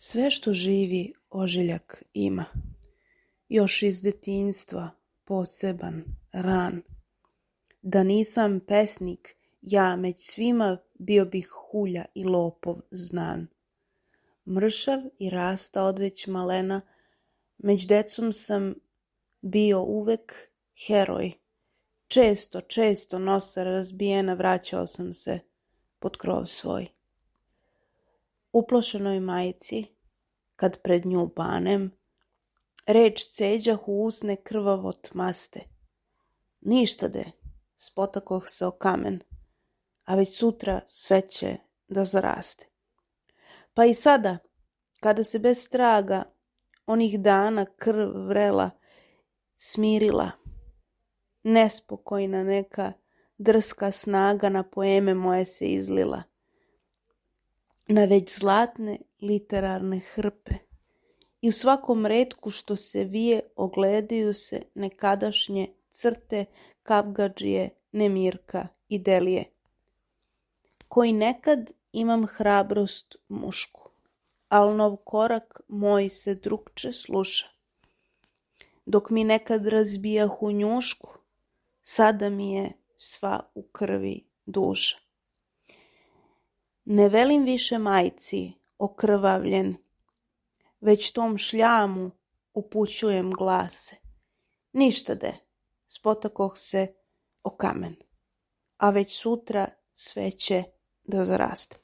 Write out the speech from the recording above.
Sve što živi ožiljak ima, još iz detinjstva poseban, ran. Da nisam pesnik, ja među svima bio bih hulja i lopov znan. Mršav i rasta odveć malena, među decom sam bio uvek heroj. Često nosa razbijena vraćao sam se pod krov svoj. Uplošenoj majci, kad pred nju banem, reč ceđah u usne krvavo tmaste. Ništade, spotakoh se o kamen, a već sutra sve će da zaraste. Pa i sada, kada se bez traga onih dana krv vrela smirila, nespokojna neka drska snaga na poeme moje se izlila, na već zlatne literarne hrpe, i u svakom retku što se vije ogledaju se nekadašnje crte Kavgadžije, Nemirka i Delije, koji nekad imam hrabrost mušku, al nov korak moj se drukče sluša. Dok mi nekad razbijahu njušku, sada mi je sva u krvi duša. Ne velim više majci okrvavljen, već tom šljamu upućujem glase. Ništade, spotakoh se o kamen, a već sutra sve će da zaraste.